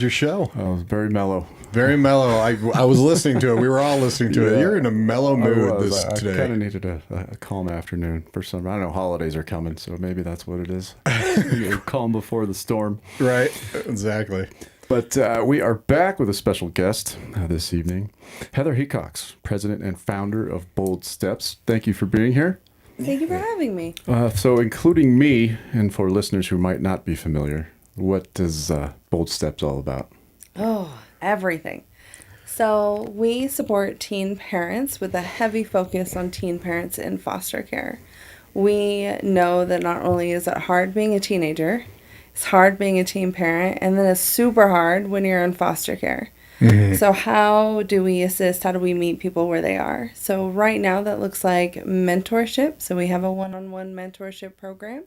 Your show. Oh, very mellow. Very mellow. I was listening to it. We were all listening to it. You're in a mellow mood I today. kind of needed a calm afternoon for some. I don't know. Holidays are coming, so maybe that's what it is. Calm before the storm. Right. Exactly. But we are back with a special guest this evening, Heather Heacox, president and founder of Bold Steps. Thank you for being here. Thank you for having me. So, including me, and for listeners who might not be familiar, what is Bold Steps all about? Oh, everything. So we support teen parents with a heavy focus on teen parents in foster care. We know that not only is it hard being a teenager, it's hard being a teen parent, and then it's super hard when you're in foster care. Mm-hmm. So how do we assist? How do we meet people where they are? So right now that looks like mentorship. So we have a one-on-one mentorship program.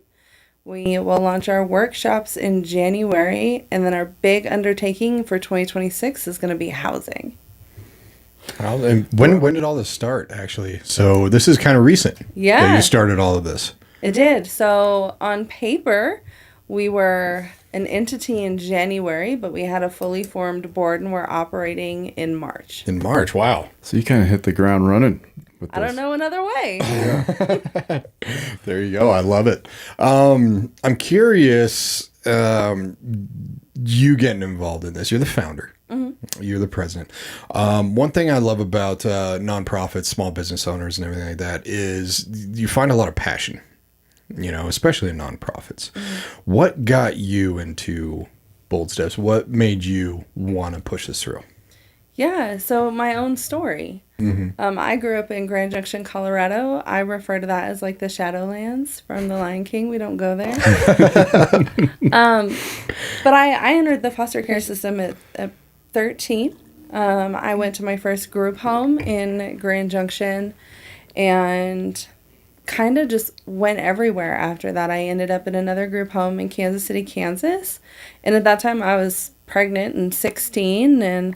We will launch our workshops in January, and then our big undertaking for 2026 is going to be housing. Well, and when did all this start, actually? So this is kind of recent. Yeah. That you started all of this. It did. So on paper, we were an entity in January, but we had a fully formed board, and we're operating in March. In March, wow. So you kind of hit the ground running with this. I don't know another way. There you go. I love it. I'm curious, you getting involved in this. You're the founder. Mm-hmm. You're the president. One thing I love about nonprofits, small business owners, and everything like that is you find a lot of passion, especially in nonprofits. Mm-hmm. What got you into Bold Steps? What made you want to push this through? Yeah, so my own story. Mm-hmm. I grew up in Grand Junction, Colorado. I refer to that as like the Shadowlands from The Lion King. We don't go there. But I entered the foster care system at 13. I went to my first group home in Grand Junction and kind of just went everywhere after that. I ended up in another group home in Kansas City, Kansas. And at that time I was pregnant and 16, and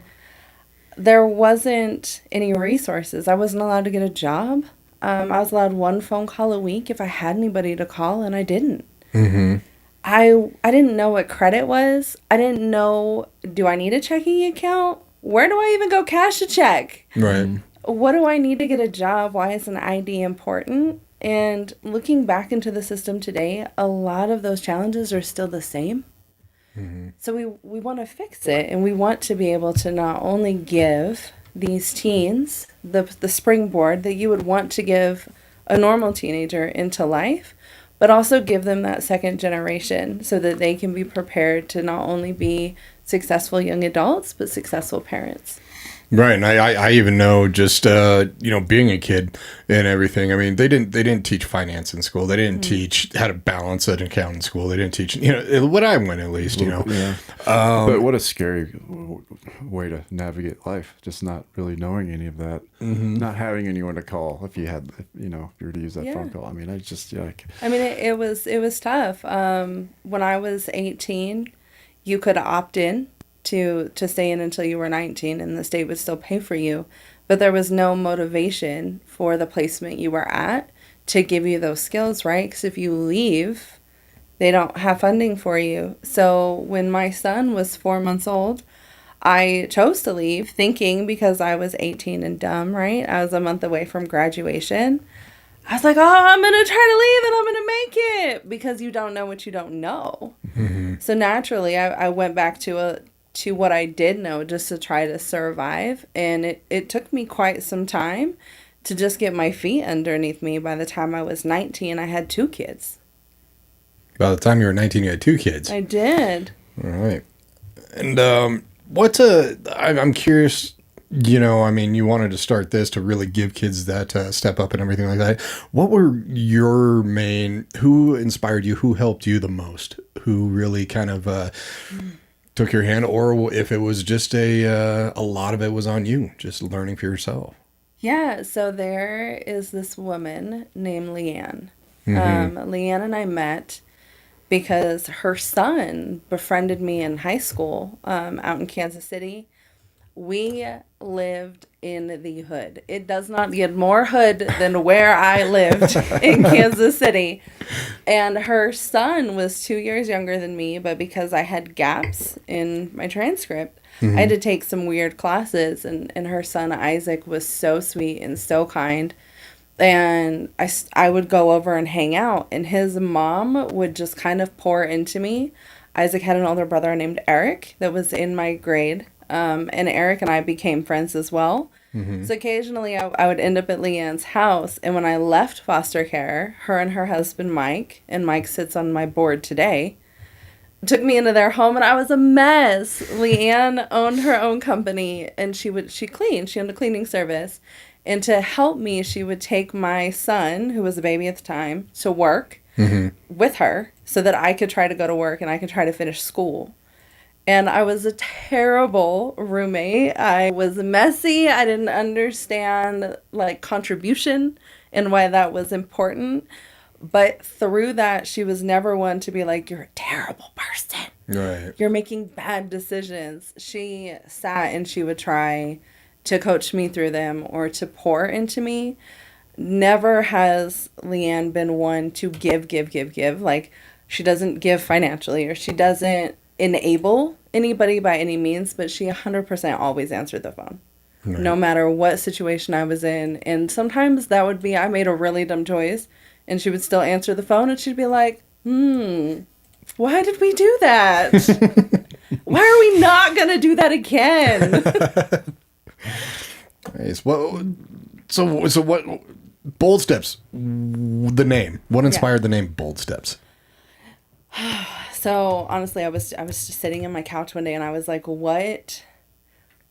there wasn't any resources. I wasn't allowed to get a job. I was allowed one phone call a week if I had anybody to call, and I didn't. Mm-hmm. I didn't know what credit was. I didn't know, do I need a checking account? Where do I even go cash a check? Right. What do I need to get a job? Why is an ID important? And looking back into the system today, a lot of those challenges are still the same. Mm-hmm. So we want to fix it, and we want to be able to not only give these teens the springboard that you would want to give a normal teenager into life, but also give them that second generation so that they can be prepared to not only be successful young adults, but successful parents. Right, and I even know just being a kid and everything. I mean, they didn't teach finance in school. They didn't teach how to balance an account in school. They didn't teach what I went at least. Yeah. But what a scary way to navigate life. Just not really knowing any of that. Mm-hmm. Not having anyone to call if you were to use that phone call. I mean, it was tough. When I was 18, you could opt in to stay in until you were 19, and the state would still pay for you. But there was no motivation for the placement you were at to give you those skills, right? Because if you leave, they don't have funding for you. So when my son was 4 months old, I chose to leave thinking because I was 18 and dumb, right? I was a month away from graduation. I was like, I'm going to try to leave and I'm going to make it, because you don't know what you don't know. Mm-hmm. So naturally, I went back to what I did know just to try to survive. And it took me quite some time to just get my feet underneath me. By the time I was 19, I had 2 kids. By the time you were 19, you had 2 kids. I did. All right. And I'm curious, you wanted to start this to really give kids that step up and everything like that. What were who inspired you? Who helped you the most? Who really kind of took your hand, or if it was just a lot of it was on you, just learning for yourself? Yeah, so there is this woman named Leanne. Mm-hmm. Leanne and I met because her son befriended me in high school out in Kansas City. we lived in the hood. It does not get more hood than where I lived in Kansas City. And her son was 2 years younger than me, but because I had gaps in my transcript, I had to take some weird classes. And her son, Isaac, was so sweet and so kind. And I would go over and hang out, and his mom would just kind of pour into me. Isaac had an older brother named Eric that was in my grade. And Eric and I became friends as well. So occasionally I would end up at Leanne's house. And when I left foster care, her and her husband, Mike, and Mike sits on my board today, took me into their home, and I was a mess. Leanne owned her own company, and she cleaned. She owned a cleaning service. And to help me, she would take my son, who was a baby at the time, to work with her so that I could try to go to work and I could try to finish school. And I was a terrible roommate. I was messy. I didn't understand, like, contribution and why that was important. But through that, she was never one to be like, you're a terrible person. Right. You're making bad decisions. She sat and she would try to coach me through them or to pour into me. Never has Leanne been one to give. Like, she doesn't give financially, or she doesn't enable anybody by any means, but she 100% always answered the phone. Right. No matter what situation I was in. And sometimes that would be, I made a really dumb choice, and she would still answer the phone, and she'd be like, why did we do that? Why are we not going to do that again? Nice. Well, so what, Bold Steps, the name, what inspired the name Bold Steps? So honestly, I was just sitting on my couch one day, and I was like, what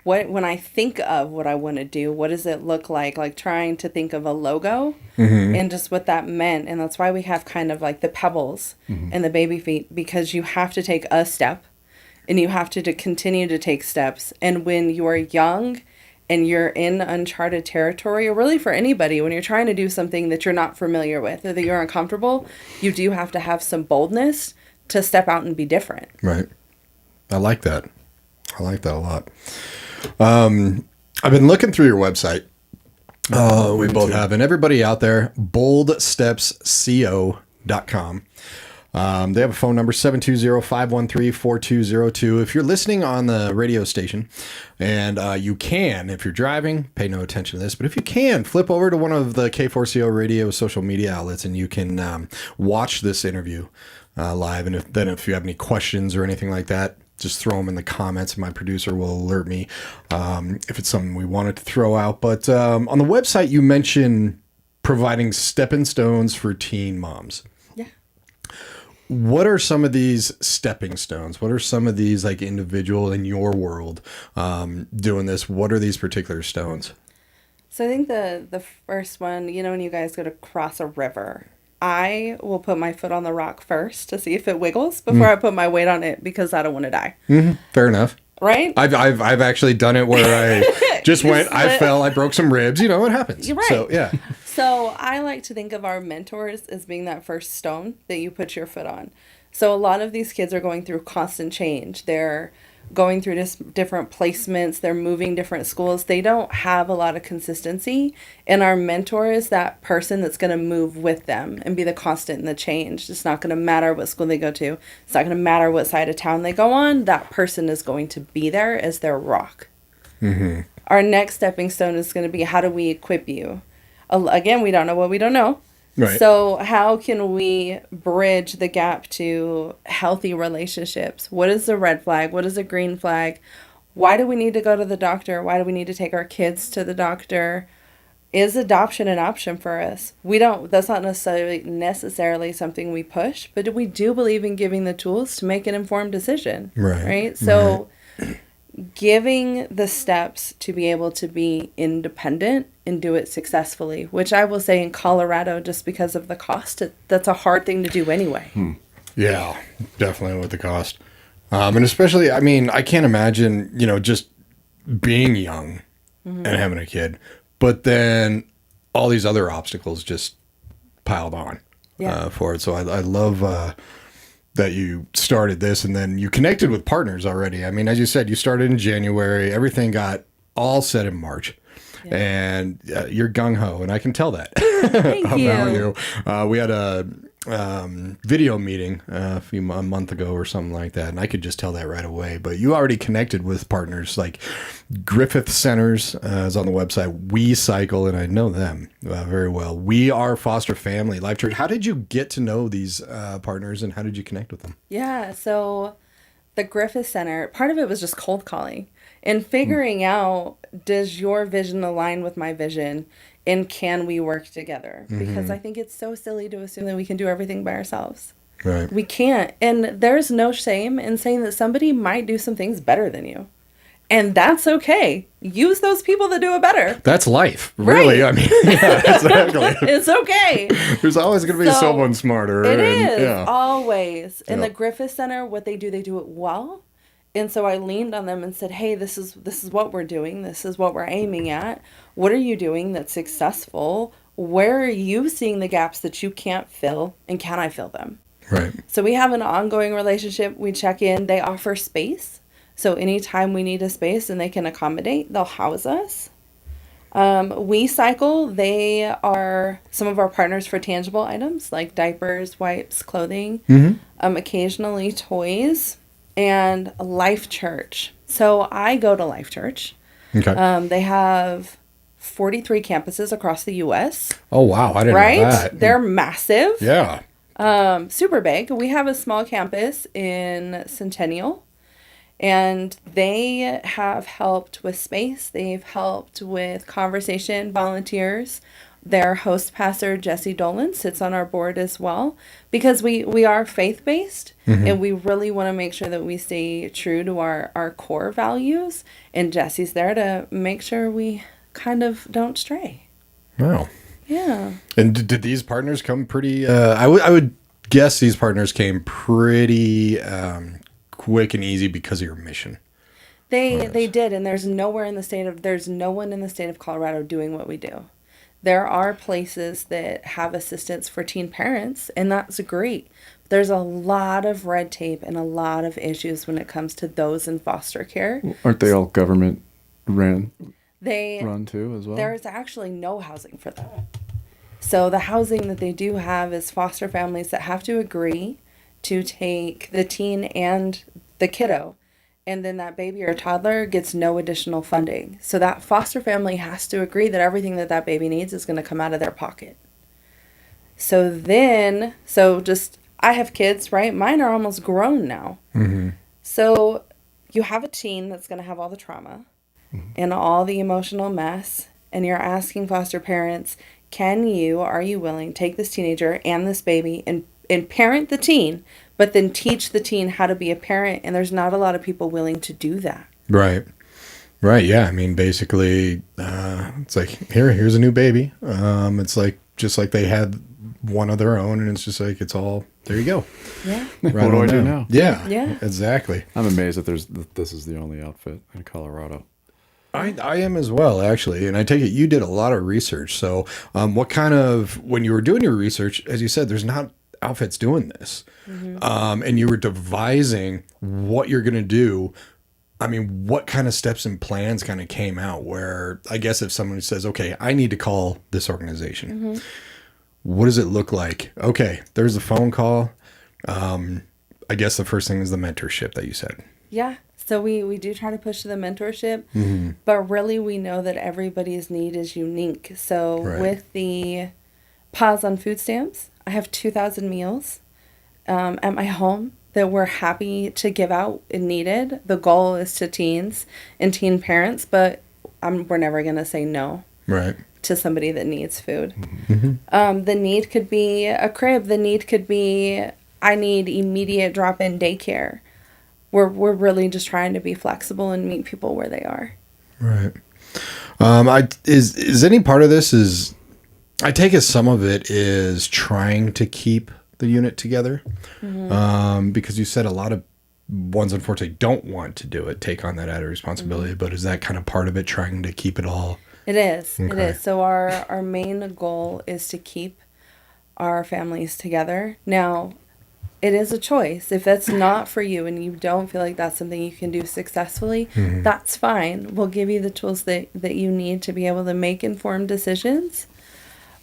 when I think of what I want to do, what does it look like? Like, trying to think of a logo and just what that meant. And that's why we have kind of like the pebbles and the baby feet, because you have to take a step and you have to continue to take steps. And when you are young and you're in uncharted territory, or really for anybody, when you're trying to do something that you're not familiar with or that you're uncomfortable, you do have to have some boldness to step out and be different. Right. I like that. I like that a lot. I've been looking through your website. We both have. And everybody out there, boldstepsco.com. They have a phone number, 720-513-4202. If you're listening on the radio station, and you can, if you're driving, pay no attention to this, but if you can, flip over to one of the K4CO radio social media outlets, and you can watch this interview live. And if you have any questions or anything like that, just throw them in the comments, and my producer will alert me if it's something we wanted to throw out. But on the website, you mentioned providing stepping stones for teen moms. What are some of these stepping stones? What are some of these, like, individual in your world doing this? What are these particular stones? So I think the first one, when you guys go to cross a river, I will put my foot on the rock first to see if it wiggles before I put my weight on it, because I don't want to die. Fair enough. Right? I've actually done it where I just went, I fell, I broke some ribs. It happens. You're right. So, yeah. So I like to think of our mentors as being that first stone that you put your foot on. So a lot of these kids are going through constant change. They're going through different placements. They're moving different schools. They don't have a lot of consistency. And our mentor is that person that's going to move with them and be the constant in the change. It's not going to matter what school they go to. It's not going to matter what side of town they go on. That person is going to be there as their rock. Our next stepping stone is going to be, how do we equip you? Again, we don't know what we don't know. Right. So how can we bridge the gap to healthy relationships? What is the red flag? What is a green flag? Why do we need to go to the doctor? Why do we need to take our kids to the doctor? Is adoption an option for us? That's not necessarily something we push, but we do believe in giving the tools to make an informed decision. Right? So giving the steps to be able to be independent and do it successfully, which I will say in Colorado, just because of the cost, that's a hard thing to do anyway. Yeah, definitely with the cost. And especially, I can't imagine, just being young and having a kid, but then all these other obstacles just piled on for it. So I love that you started this, and then you connected with partners already. I mean, as you said, you started in January. Everything got all set in March. Yeah. And you're gung-ho, and I can tell that about you. We had a video meeting a month ago or something like that, and I could just tell that right away. But you already connected with partners like Griffith Centers is on the website. We Cycle, and I know them very well. We Are Foster Family Life Church. How did you get to know these partners, and how did you connect with them? Yeah, so the Griffith Center, part of it was just cold calling and figuring out, does your vision align with my vision, and can we work together? Because I think it's so silly to assume that we can do everything by ourselves. Right. We can't. And there's no shame in saying that somebody might do some things better than you. And that's okay. Use those people that do it better. That's life, really. Right. I mean, yeah, exactly. It's okay. There's always going to be someone smarter. It is, always. In the Griffith Center, what they do it well. And so I leaned on them and said, hey, this is what we're doing. This is what we're aiming at. What are you doing that's successful? Where are you seeing the gaps that you can't fill? And can I fill them? Right. So we have an ongoing relationship. We check in. They offer space. So anytime we need a space and they can accommodate, they'll house us. We Cycle, they are some of our partners for tangible items like diapers, wipes, clothing, occasionally toys. And Life Church. So I go to Life Church. Okay. They have 43 campuses across the U.S. Oh, wow. I didn't know that. They're massive. Yeah. Super big. We have a small campus in Centennial. And they have helped with space. They've helped with conversation volunteers. Their host pastor, Jesse Dolan, sits on our board as well, because we are faith-based, and we really want to make sure that we stay true to our core values, and Jesse's there to make sure we kind of don't stray. Wow. Yeah. And did these partners come pretty, I would guess these partners came pretty quick and easy because of your mission. They did, and there's no one in the state of Colorado doing what we do. There are places that have assistance for teen parents, and that's great. There's a lot of red tape and a lot of issues when it comes to those in foster care. Aren't they all government run too as well? There's actually no housing for them. So the housing that they do have is foster families that have to agree to take the teen and the kiddo. And then that baby or toddler gets no additional funding. So that foster family has to agree that everything that baby needs is going to come out of their pocket. I have kids, right? Mine are almost grown now. So you have a teen that's going to have all the trauma and all the emotional mess. And you're asking foster parents, are you willing to take this teenager and this baby and parent the teen, but then teach the teen how to be a parent? And there's not a lot of people willing to do that. Right. Yeah. I mean, basically, it's like, here's a new baby. It's like, just like they had one of their own, and it's just like, it's all, there you go. Yeah. Right. What do I do now? Yeah. Exactly. I'm amazed that this is the only outfit in Colorado. I am as well, actually. And I take it you did a lot of research. So when you were doing your research, as you said, there's not outfits doing this. And you were devising what you're going to do. I mean, what kind of steps and plans kind of came out where, I guess if someone says, okay, I need to call this organization, what does it look like? Okay, there's a phone call. I guess the first thing is the mentorship that you said. Yeah. So we do try to push to the mentorship, but really we know that everybody's need is unique. So with the pause on food stamps, I have 2,000 meals at my home that we're happy to give out if needed. The goal is to teens and teen parents, but we're never going to say no to somebody that needs food. The need could be a crib. The need could be, I need immediate drop-in daycare. We're really just trying to be flexible and meet people where they are. Right. Is any part of this I take it some of it is trying to keep the unit together, because you said a lot of ones unfortunately don't want to do it, take on that added responsibility. But is that kind of part of it, trying to keep it all? It is. Okay. It is. So our main goal is to keep our families together. Now, It is a choice. If that's not for you and you don't feel like that's something you can do successfully, that's fine. We'll give you the tools that you need to be able to make informed decisions.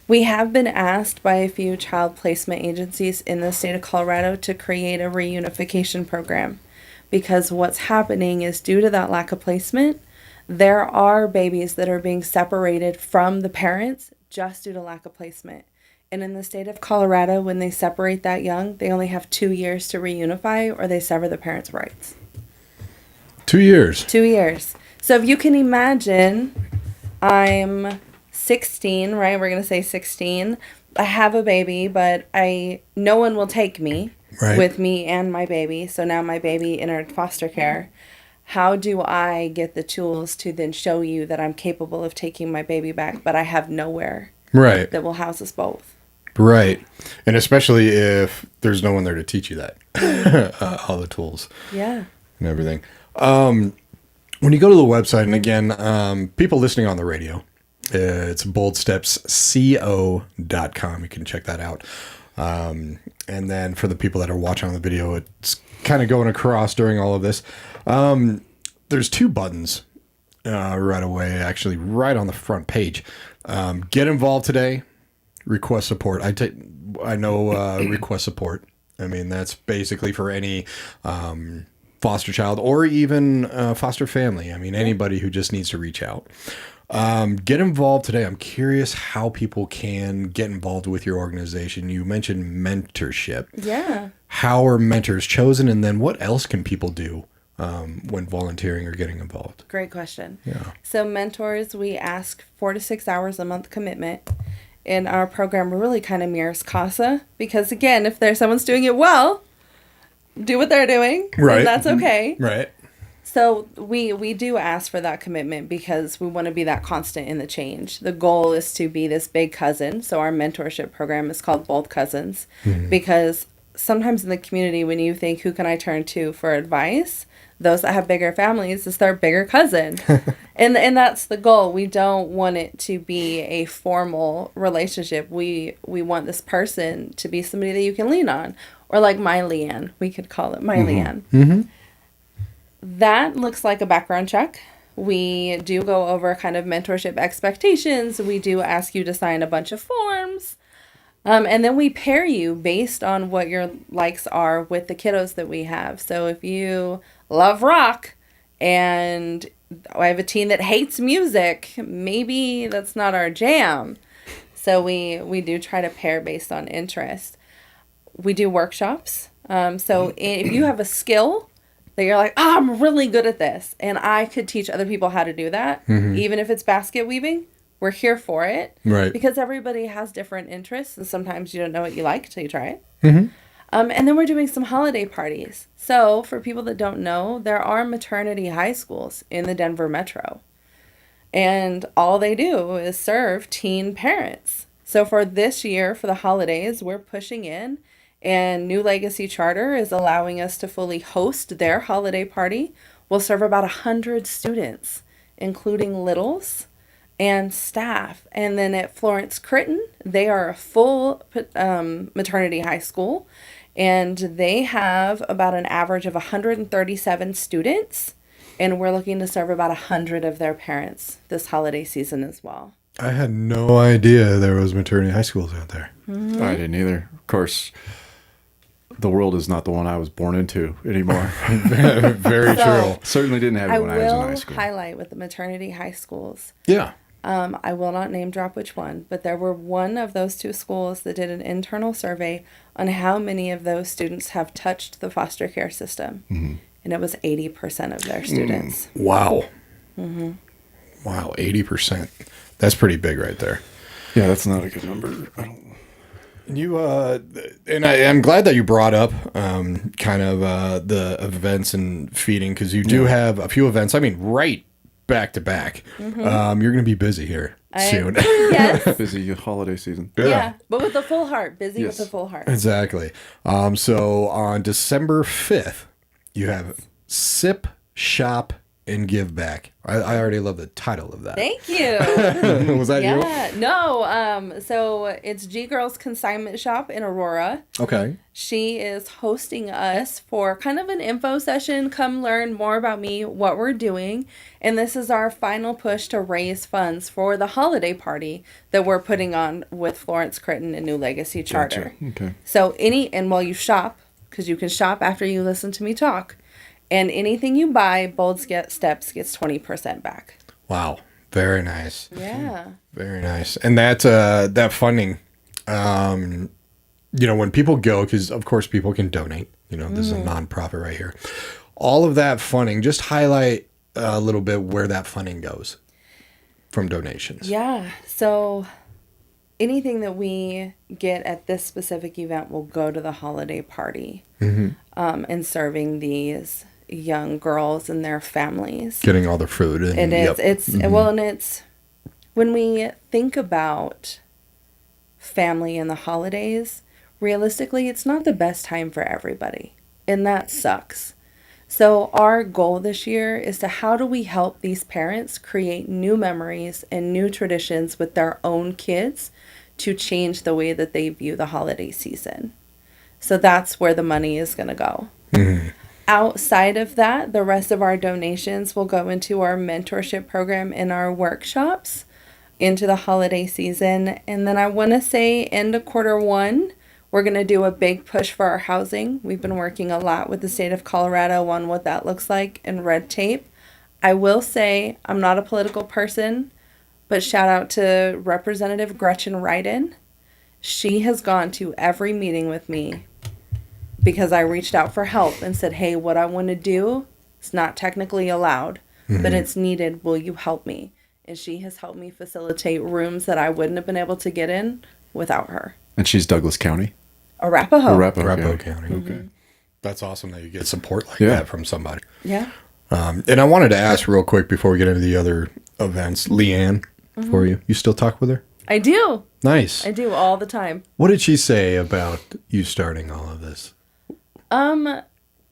We have been asked by a few child placement agencies in the state of Colorado to create a reunification program, because what's happening is, due to that lack of placement, there are babies that are being separated from the parents just due to lack of placement. And in the state of Colorado, when they separate that young, they only have 2 years to reunify, or they sever the parents' rights. 2 years. 2 years. So if you can imagine, I'm 16, right? We're going to say 16. I have a baby, but no one will take me with me and my baby. So now my baby entered foster care. How do I get the tools to then show you that I'm capable of taking my baby back, but I have nowhere that will house us both? Right. And especially if there's no one there to teach you that, all the tools. Yeah. And everything. When you go to the website, and again, people listening on the radio, it's boldstepsco.com. You can check that out. And then for the people that are watching on the video, it's kind of going across during all of this. There's 2 buttons right away, actually, right on the front page. Get involved today. Request support. I know request support. I mean, that's basically for any foster child or even foster family. I mean, anybody who just needs to reach out. Get involved today. I'm curious how people can get involved with your organization. You mentioned mentorship. Yeah. How are mentors chosen? And then what else can people do when volunteering or getting involved? Great question. Yeah. So mentors, we ask 4 to 6 hours a month commitment. In our program, really kind of mirrors CASA, because again, if there's someone's doing it well, do what they're doing. Right. And that's okay. Right. So we do ask for that commitment because we want to be that constant in the change. The goal is to be this big cousin. So our mentorship program is called Bold Cousins, because sometimes in the community, when you think, who can I turn to for advice? Those that have bigger families is their bigger cousin. and that's the goal. We don't want it to be a formal relationship. We want this person to be somebody that you can lean on. Or like my Leanne. We could call it my Leanne. Mm-hmm. That looks like a background check. We do go over kind of mentorship expectations. We do ask you to sign a bunch of forms. And then we pair you based on what your likes are with the kiddos that we have. So if you love rock and I have a teen that hates music, maybe that's not our jam. So we do try to pair based on interest. We do workshops. So if you have a skill that you're like, oh, I'm really good at this, and I could teach other people how to do that, even if it's basket weaving, we're here for it. Right. Because everybody has different interests, and sometimes you don't know what you like until you try it. Mm-hmm. And then we're doing some holiday parties. So for people that don't know, there are maternity high schools in the Denver metro. And all they do is serve teen parents. So for this year, for the holidays, we're pushing in. And New Legacy Charter is allowing us to fully host their holiday party. We'll serve about 100 students, including littles and staff. And then at Florence Critton, they are a full maternity high school. And they have about an average of 137 students. And we're looking to serve about 100 of their parents this holiday season as well. I had no idea there was maternity high schools out there. Mm-hmm. I didn't either. Of course, the world is not the one I was born into anymore. Very true. Certainly didn't have it when I was in high will school. highlight with the maternity high schools. Yeah. I will not name drop which one, but there were one of those 2 schools that did an internal survey on how many of those students have touched the foster care system. Mm-hmm. And it was 80% of their students. Wow. Mm-hmm. Wow, 80%. That's pretty big right there. Yeah, that's not a good number. I don't... You and I'm glad that you brought up kind of the events and feeding, because you do have a few events. I mean, right back to back. Mm-hmm. You're going to be busy here soon. Yes. Busy holiday season. Yeah, but with a full heart. Busy with a full heart. Exactly. So on December 5th, you have Sip, Shop, and give back. I already love the title of that. Thank you. Was that you? Yeah. No. So it's G Girls Consignment Shop in Aurora. Okay. She is hosting us for kind of an info session. Come learn more about me, what we're doing. And this is our final push to raise funds for the holiday party that we're putting on with Florence Critton and New Legacy Charter. Gotcha. Okay. So while you shop, because you can shop after you listen to me talk, and anything you buy, Bold Steps gets 20% back. Wow. Very nice. Yeah. Very nice. And that funding, when people go, because of course people can donate, this is a nonprofit right here. All of that funding, just highlight a little bit where that funding goes from donations. Yeah. So anything that we get at this specific event will go to the holiday party, and serving these young girls and their families. Getting all the food. And, it is. And it's when we think about family and the holidays, realistically, it's not the best time for everybody. And that sucks. So our goal this year is how do we help these parents create new memories and new traditions with their own kids to change the way that they view the holiday season. So that's where the money is going to go. Mm-hmm. Outside of that, the rest of our donations will go into our mentorship program and our workshops into the holiday season. And then I want to say end of Q1, we're going to do a big push for our housing. We've been working a lot with the state of Colorado on what that looks like and red tape. I will say I'm not a political person, but shout out to Representative Gretchen Ryden. She has gone to every meeting with me because I reached out for help and said, hey, what I want to do, it's not technically allowed, but it's needed. Will you help me? And she has helped me facilitate rooms that I wouldn't have been able to get in without her. And she's Douglas County? Arapahoe. Arapahoe County. Okay. That's awesome that you get support like that from somebody. Yeah. And I wanted to ask real quick before we get into the other events, Leanne, for you. You still talk with her? I do. Nice. I do all the time. What did she say about you starting all of this?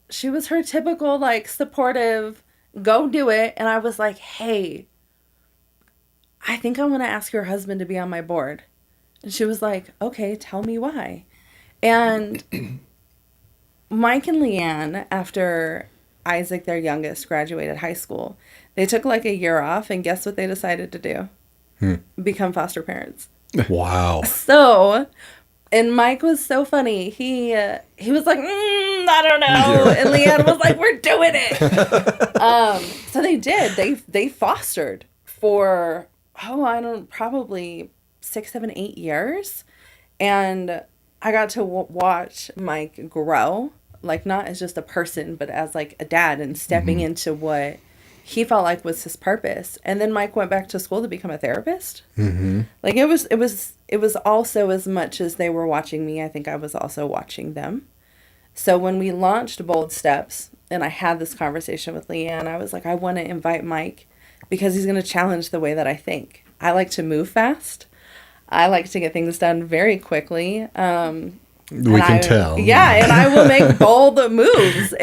She was her typical, supportive, go do it. And I was like, hey, I think I want to ask your husband to be on my board. And she was like, okay, tell me why. And Mike and Leanne, after Isaac, their youngest, graduated high school, they took a year off, and guess what they decided to do? Become foster parents. Wow. So, and Mike was so funny. He was like, I don't know. And Leanne was like, we're doing it. So they did. They fostered for, probably 6, 7, 8 years. And I got to watch Mike grow, not as just a person, but as a dad, and stepping into what he felt like was his purpose. And then Mike went back to school to become a therapist. Mm-hmm. It was also, as much as they were watching me, I think I was also watching them. So when we launched Bold Steps, and I had this conversation with Leanne, I was like, I want to invite Mike because he's going to challenge the way that I think. I like to move fast. I like to get things done very quickly. We can tell. Yeah, and I will make bold moves.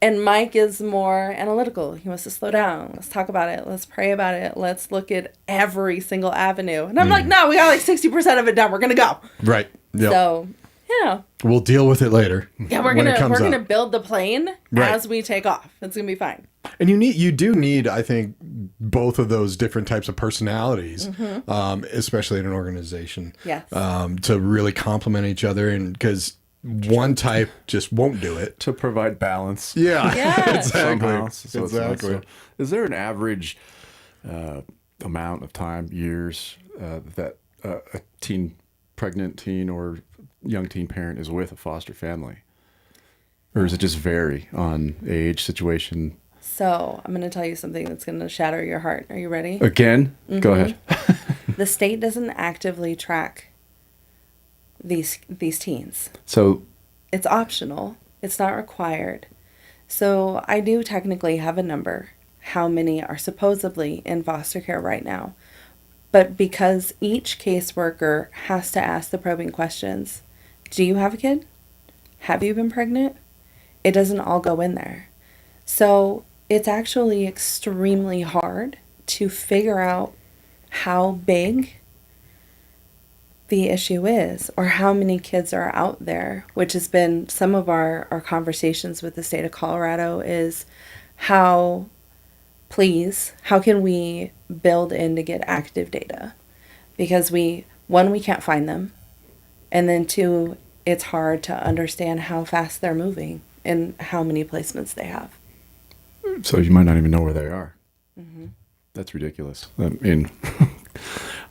And Mike is more analytical. He wants to slow down. Let's talk about it. Let's pray about it. Let's look at every single avenue. And I'm like, no, we got 60% of it done. We're going to go. Right. Yep. So, we'll deal with it later. Yeah, we're gonna build the plane as we take off. It's going to be fine. And you do need, I think, both of those different types of personalities, especially in an organization. Yes. To really complement each other, and because one type just won't do it. To provide balance. Yeah. Exactly. Exactly. Is there an average amount of time, years, that a pregnant teen or young teen parent is with a foster family? Or does it just vary on age, situation? So I'm going to tell you something that's going to shatter your heart. Are you ready? Again? Go ahead. The state doesn't actively track these teens. So it's optional. It's not required. So I do technically have a number, how many are supposedly in foster care right now. But because each caseworker has to ask the probing questions, do you have a kid? Have you been pregnant? It doesn't all go in there. So it's actually extremely hard to figure out how big the issue is or how many kids are out there, which has been some of our conversations with the state of Colorado is how, please, how can we build in to get active data? Because one, we can't find them. And then two, it's hard to understand how fast they're moving and how many placements they have. So you might not even know where they are. Mm-hmm. That's ridiculous. I mean,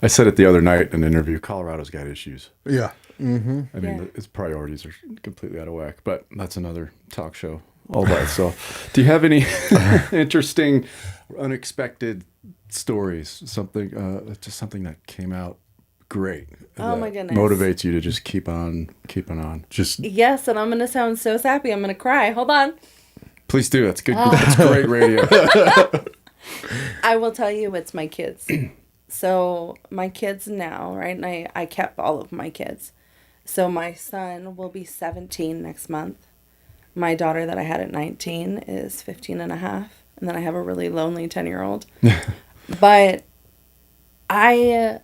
I said it the other night in an interview, Colorado's got issues. Yeah. Mm-hmm. I mean, its priorities are completely out of whack, but that's another talk show all by itself. Do you have any interesting, unexpected stories? Something, just something that came out great. Oh my goodness. Motivates you to just keep on keeping on. Just Yes, and I'm going to sound so sappy. I'm going to cry. Hold on. Please do. That's good. That's great radio. I will tell you, it's my kids. So my kids now, right? And I kept all of my kids. So my son will be 17 next month. My daughter that I had at 19 is 15 and a half. And then I have a really lonely 10-year-old. But I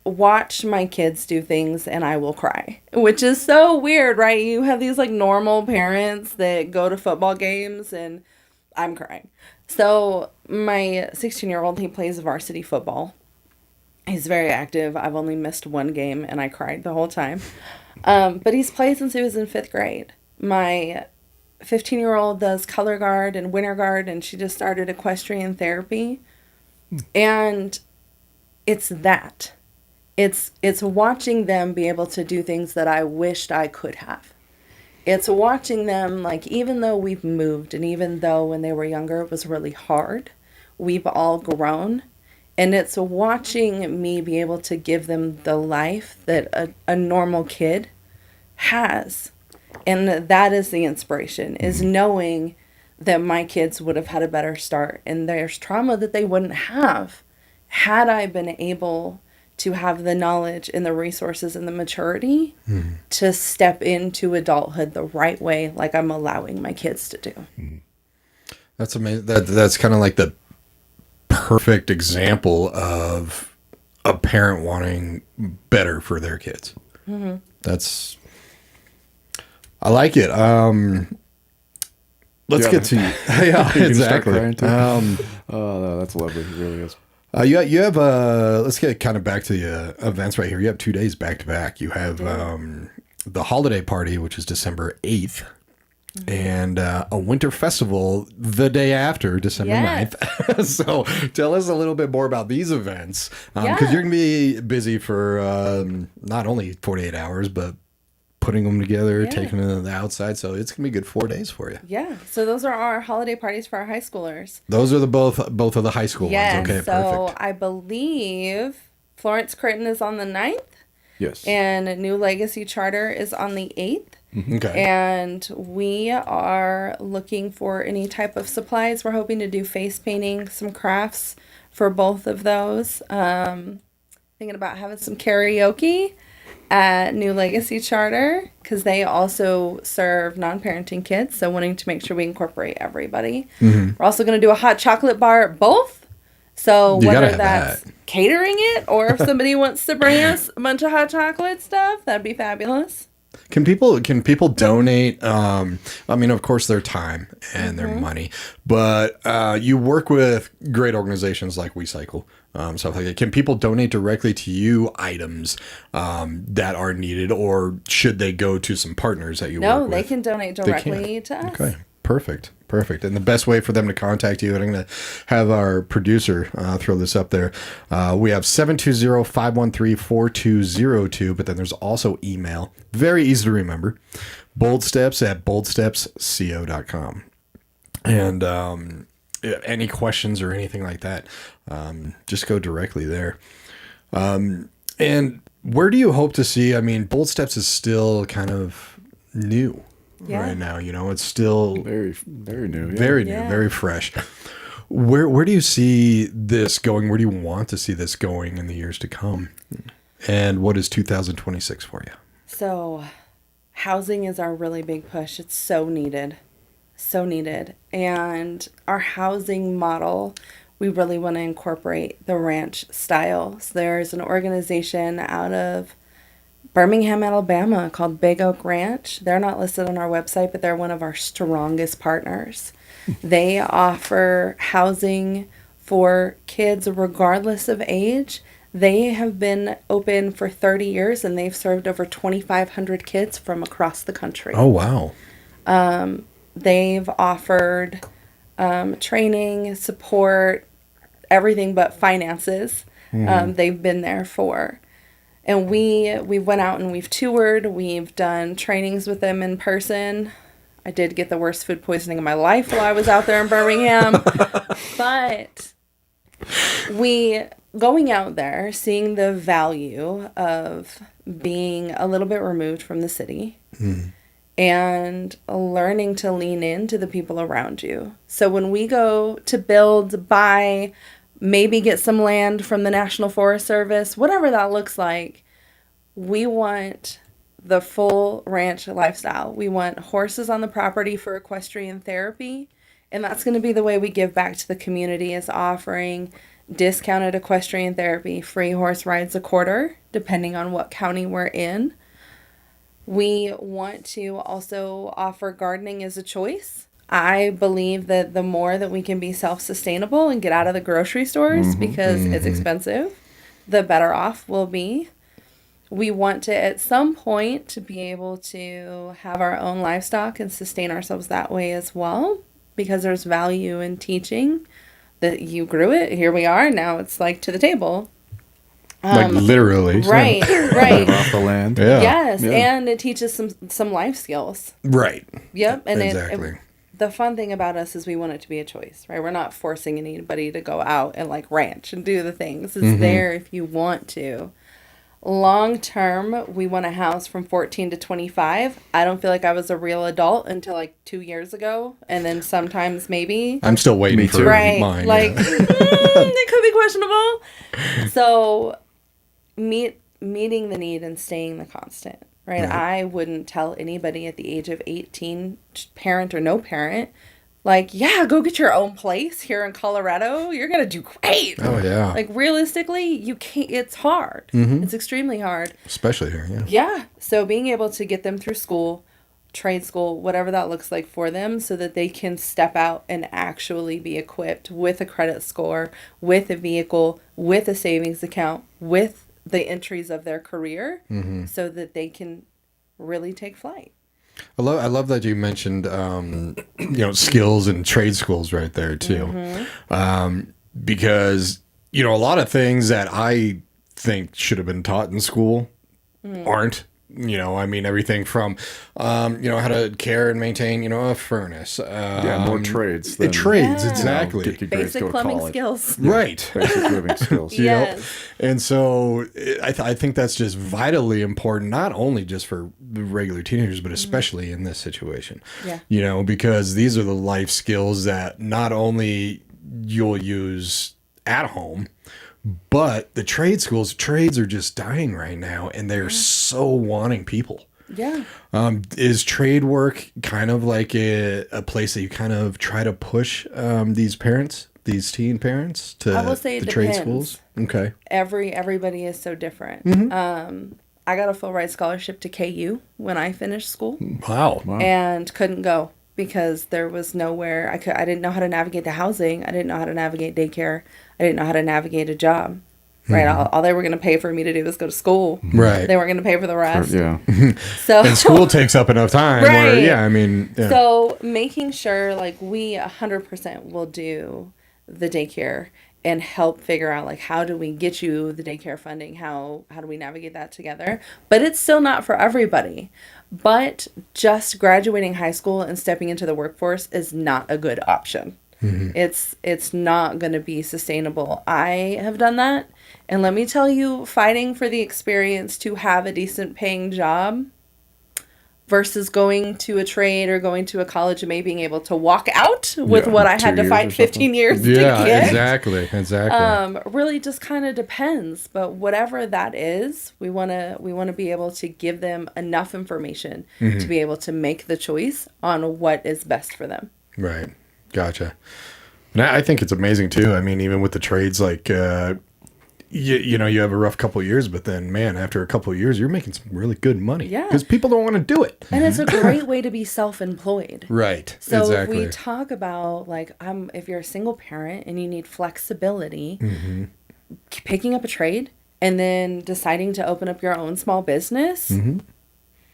watch my kids do things and I will cry, which is so weird, right? You have these like normal parents that go to football games and I'm crying. So my 16-year-old, he plays varsity football. He's very active. I've only missed one game and I cried the whole time. But he's played since he was in 5th grade. My 15-year-old does color guard and winter guard, and she just started equestrian therapy. And it's that. It's watching them be able to do things that I wished I could have. It's watching them, like, even though we've moved and even though when they were younger it was really hard, we've all grown. And it's watching me be able to give them the life that a normal kid has. And that is the inspiration, is knowing that my kids would have had a better start. And there's trauma that they wouldn't have had I been able to have the knowledge and the resources and the maturity to step into adulthood the right way, like I'm allowing my kids to do. That's amazing. That's kind of like the perfect example of a parent wanting better for their kids. Mm-hmm. I like it. Let's get to you. Yeah, exactly. Oh, that's lovely. It really is. You have let's get kind of back to the events right here. You have 2 days back to back. You have the holiday party, which is December 8th, and a winter festival the day after, December 9th. So tell us a little bit more about these events, because you're going to be busy for not only 48 hours, but putting them together, taking them to the outside. So it's going to be a good 4 days for you. Yeah. So those are our holiday parties for our high schoolers. Those are the both of the high school ones. Okay, so perfect. I believe Florence Creighton is on the 9th. Yes. And New Legacy Charter is on the 8th. Okay. And we are looking for any type of supplies. We're hoping to do face painting, some crafts for both of those. Thinking about having some karaoke at New Legacy Charter, because they also serve non-parenting kids, so wanting to make sure we incorporate everybody. We're also going to do a hot chocolate bar at both, so whether that's catering it or if somebody wants to bring us a bunch of hot chocolate stuff, that'd be fabulous. Can people donate? I mean, of course, their time and their money, but you work with great organizations like WeCycle, stuff like that. Can people donate directly to you items that are needed, or should they go to some partners that you work with? No, they can donate directly to us. Okay, perfect. And the best way for them to contact you, and I'm going to have our producer throw this up there. We have 720-513-4202, but then there's also email. Very easy to remember. boldsteps@boldstepsco.com. And any questions or anything like that, just go directly there. And where do you hope to see? I mean, Bold Steps is still kind of new. Right now, it's still very, very new, very new, very fresh. Where do you see this going? Where do you want to see this going in the years to come? And what is 2026 for you? So, housing is our really big push. It's so needed. So needed. And our housing model, we really want to incorporate the ranch style. So there's an organization out of Birmingham, Alabama called Big Oak Ranch. They're not listed on our website, but they're one of our strongest partners. They offer housing for kids regardless of age. They have been open for 30 years and they've served over 2,500 kids from across the country. Oh, wow. They've offered training, support, everything but finances. They've been there for. And we went out and we've toured. We've done trainings with them in person. I did get the worst food poisoning of my life while I was out there in Birmingham. But going out there, seeing the value of being a little bit removed from the city and learning to lean into the people around you. So when we go to build, buy, maybe get some land from the National Forest Service, whatever that looks like, we want the full ranch lifestyle. We want horses on the property for equestrian therapy, and that's going to be the way we give back to the community, is offering discounted equestrian therapy, free horse rides a quarter, depending on what county we're in. We want to also offer gardening as a choice. I believe that the more that we can be self-sustainable and get out of the grocery stores because it's expensive, the better off we'll be. We want to, at some point, to be able to have our own livestock and sustain ourselves that way as well, because there's value in teaching that you grew it. Here we are. Now it's like to the table. Like literally. Right, right. Live off the land. Yeah. Yes, Yeah. and it teaches some life skills. Right. Yep, and Exactly. the fun thing about us is we want it to be a choice, right? We're not forcing anybody to go out and like ranch and do the things. It's there if you want to. Long term, we want a house from 14 to 25. I don't feel like I was a real adult until like 2 years ago. And then sometimes maybe. I'm still waiting Me for too. Right. mine. Like, yeah. it could be questionable. So, meeting the need and staying the constant, right? I wouldn't tell anybody at the age of 18, parent or no parent, like, yeah, go get your own place here in Colorado. You're going to do great. Oh, yeah. Like, realistically, you can't, it's hard. It's extremely hard. Especially here, yeah. Yeah. So being able to get them through school, trade school, whatever that looks like for them, so that they can step out and actually be equipped with a credit score, with a vehicle, with a savings account, with the entries of their career, so that they can really take flight. I love that you mentioned, skills and trade schools right there too. Because, a lot of things that I think should have been taught in school aren't. Everything from, how to care and maintain, a furnace. More trades. Than, Trades, Yeah. exactly. Get your grades, Basic go to plumbing college. skills. Right. Basic living skills. You know? Yes. And so I think that's just vitally important, not only just for the regular teenagers, but especially in this situation. Yeah. Because these are the life skills that not only you'll use at home, but the trades are just dying right now, and they're so wanting people. Yeah. Is trade work kind of like a place that you kind of try to push these teen parents to I will say it the trade depends. schools? Okay. Everybody is so different. I got a full ride scholarship to KU when I finished school, Wow. and couldn't go because there was nowhere I didn't know how to navigate the housing. I didn't know how to navigate daycare. I didn't know how to navigate a job. Right. All they were going to pay for me to do was go to school. Right. They weren't going to pay for the rest. Yeah. So And school takes up enough time. Right. Yeah. So making sure like we 100% will do the daycare and help figure out like how do we get you the daycare funding, how do we navigate that together. But it's still not for everybody. But just graduating high school and stepping into the workforce is not a good option. It's not going to be sustainable. I have done that, and let me tell you, fighting for the experience to have a decent paying job versus going to a trade or going to a college and maybe being able to walk out with Yeah, what I 2 had to years fight or 15 years to Yeah, get. exactly. Really just kind of depends, but whatever that is, we want to be able to give them enough information to be able to make the choice on what is best for them. Right. Gotcha. And I think it's amazing too. I mean, even with the trades, like, you know, you have a rough couple of years, but then, man, after a couple of years, you're making some really good money. Yeah. Because people don't want to do it. And it's a great way to be self-employed. Right. So exactly. if we talk about, like, if you're a single parent and you need flexibility, picking up a trade and then deciding to open up your own small business,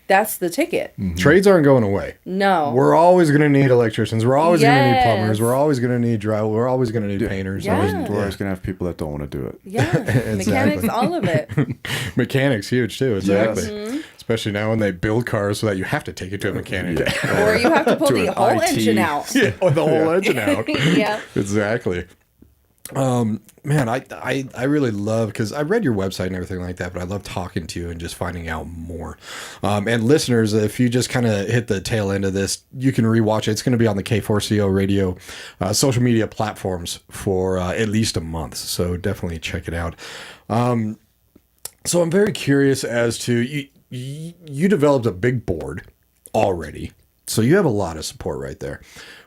that's the ticket. Trades aren't going away. No. We're always going to need electricians. We're always going to need Yes. plumbers. We're always going to need drywall. We're always going to need painters. Yeah. Always- We're always going to have people that don't want to do it. Yeah. Mechanics, all of it. Mechanics, huge too. Exactly. Mm-hmm. Especially now when they build cars so that you have to take it to a mechanic. Or you have to pull To the an whole IT. engine out. Yeah, or the whole engine out. Yeah. Exactly. Man, I really love, because I read your website and everything like that, but I love talking to you and just finding out more. And listeners, if you just kind of hit the tail end of this, you can rewatch it. It's going to be on the K4CO radio social media platforms for at least a month. So definitely check it out. So I'm very curious as to, you developed a big board already. So you have a lot of support right there.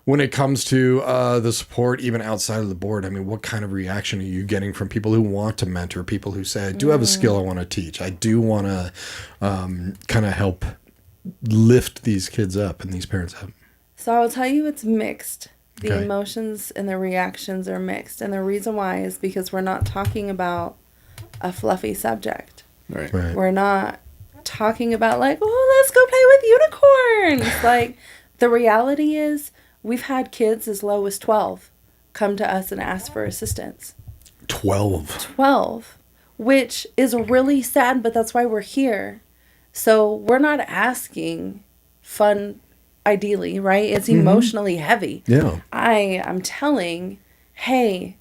When it comes to the support, even outside of the board, I mean, what kind of reaction are you getting from people who want to mentor, people who say, I do have a skill I want to teach. I do want to kind of help lift these kids up and these parents up. So I will tell you it's mixed. The Okay. emotions and the reactions are mixed. And the reason why is because we're not talking about a fluffy subject. Right. Right. We're not talking about, like, oh, let's go play with unicorns. Like, the reality is we've had kids as low as 12 come to us and ask for assistance. 12. 12, which is really sad, but that's why we're here. So we're not asking fun, ideally, right? It's emotionally heavy. Yeah. I'm telling, hey,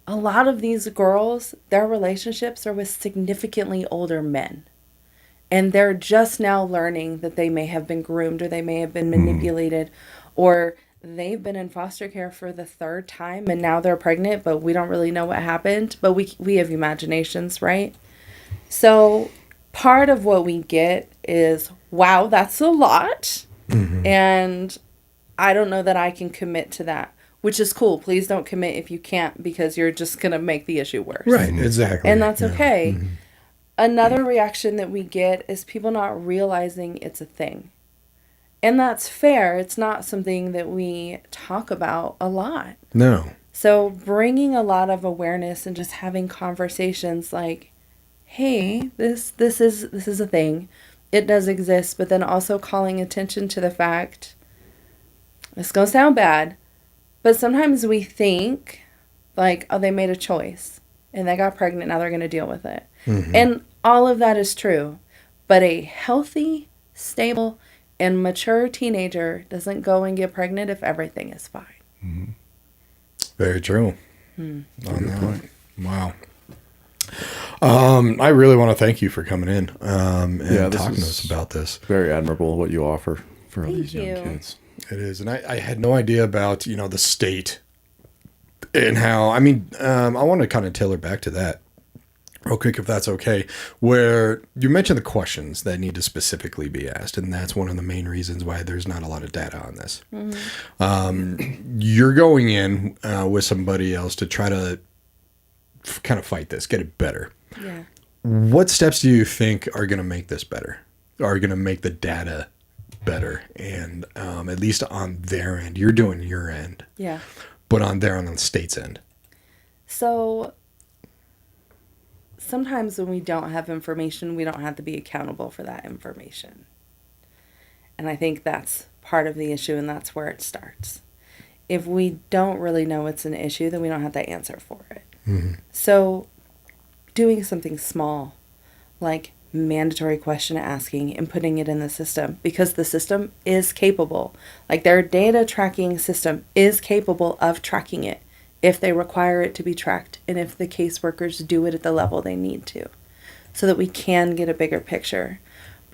a lot of these girls, their relationships are with significantly older men. And they're just now learning that they may have been groomed or they may have been manipulated or they've been in foster care for the third time and now they're pregnant, but we don't really know what happened. But we have imaginations, right? So part of what we get is, wow, that's a lot. And I don't know that I can commit to that, which is cool. Please don't commit if you can't, because you're just going to make the issue worse. Right. Exactly. And that's Yeah. okay. Another reaction that we get is people not realizing it's a thing. And that's fair. It's not something that we talk about a lot. No. So bringing a lot of awareness and just having conversations like, hey, this is a thing. It does exist, but then also calling attention to the fact, this is going to sound bad, but sometimes we think like, oh, they made a choice and they got pregnant, now they're going to deal with it. And all of that is true. But a healthy, stable, and mature teenager doesn't go and get pregnant if everything is fine. Very true. On that point. Wow. I really want to thank you for coming in and Yeah, this talking to is- us about this. Very admirable what you offer for Thank these young you. kids. It is. And I had no idea about, the state and how, I mean, I want to kind of tailor back to that real quick, if that's okay, where you mentioned the questions that need to specifically be asked. And that's one of the main reasons why there's not a lot of data on this. You're going in with somebody else to try to kind of fight this, get it better. Yeah. What steps do you think are going to make this better? Are going to make the data better? And at least on their end, you're doing your end, Yeah. but on the state's end. So sometimes when we don't have information, we don't have to be accountable for that information. And I think that's part of the issue, and that's where it starts. If we don't really know it's an issue, then we don't have the answer for it. So doing something small, like mandatory question asking and putting it in the system, because the system is capable. Like their data tracking system is capable of tracking it if they require it to be tracked and if the caseworkers do it at the level they need to, so that we can get a bigger picture.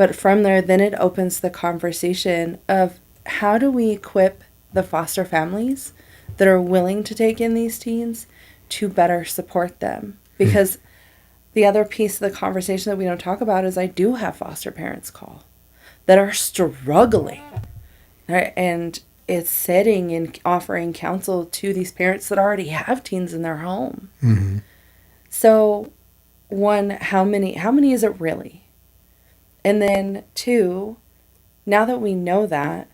But from there, then it opens the conversation of how do we equip the foster families that are willing to take in these teens to better support them? Because the other piece of the conversation that we don't talk about is I do have foster parents call that are struggling. Right? And it's sitting and offering counsel to these parents that already have teens in their home. Mm-hmm. So, one, how many is it really? And then two, now that we know that,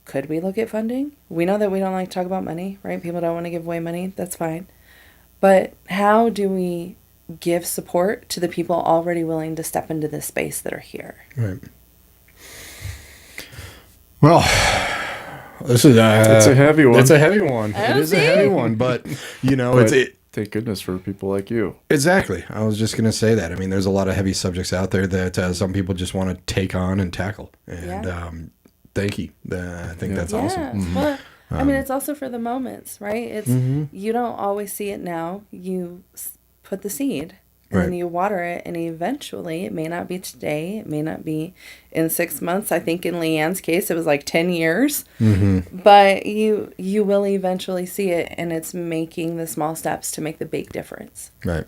could we look at funding? We know that we don't like to talk about money, right? People don't want to give away money. That's fine. But how do we give support to the people already willing to step into this space that are here? Right. Well, this is it's a heavy one. It's a heavy one. Oh, It is a see? heavy one, but But it's thank goodness for people like you. exactly. I was just going to say that. I mean, there's a lot of heavy subjects out there that some people just want to take on and tackle. And thank you. I think that's awesome. Well, I mean, it's also for the moments, right? It's you don't always see it now. You put the seed and then Right. you water it, and eventually, it may not be today, it may not be in 6 months. I think in Leanne's case, it was like 10 years. But you will eventually see it, and it's making the small steps to make the big difference. Right.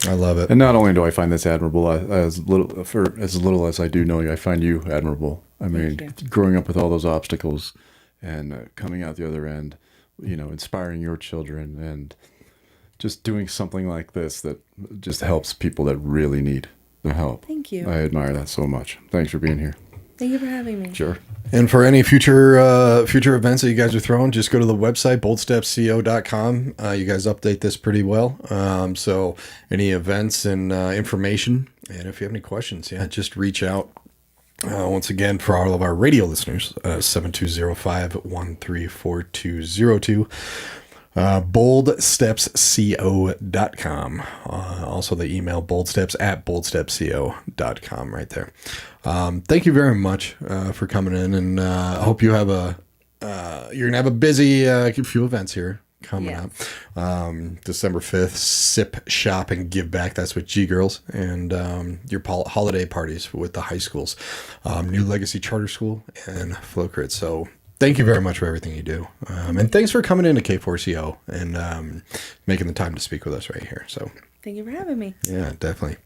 I love it. And not only do I find this admirable, as little as I do know you, I find you admirable. I mean, you. growing up with all those obstacles and coming out the other end, inspiring your children and just doing something like this that just helps people that really need the help. Thank you. I admire that so much. Thanks for being here. Thank you for having me. Sure. And for any future events that you guys are throwing, just go to the website, boldstepsco.com. You guys update this pretty well. So any events and information, and if you have any questions, just reach out. Once again, for all of our radio listeners, 720-513-4202. boldstepsco.com. Also the email boldsteps@boldstepsco.com right there. Thank you very much for coming in, and I hope you have you're gonna have a busy few events here coming up. December 5th, Sip, Shop, and Give Back. That's with G Girls, and your holiday parties with the high schools, New Legacy Charter School, and Flowcrit. So thank you very much for everything you do. And thanks for coming into K4CO and making the time to speak with us right here. So Thank you for having me. yeah, definitely.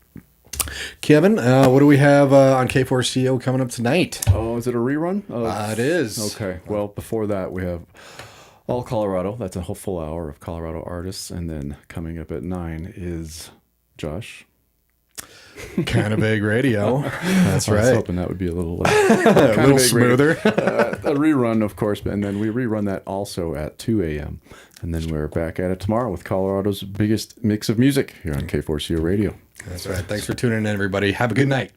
Kevin, what do we have on K4CO coming up tonight? Oh, is it a rerun? It is. Okay. Well, before that, we have All Colorado. That's a whole full hour of Colorado artists. And then coming up at 9 is Josh. Kind of Big Radio. That's I was right. hoping that would be a little, A little smoother. A rerun, of course. And then we rerun that also at 2 a.m. And then we're back at it tomorrow with Colorado's biggest mix of music here on K4CO Radio. That's right. Thanks for tuning in, everybody. Have a good night.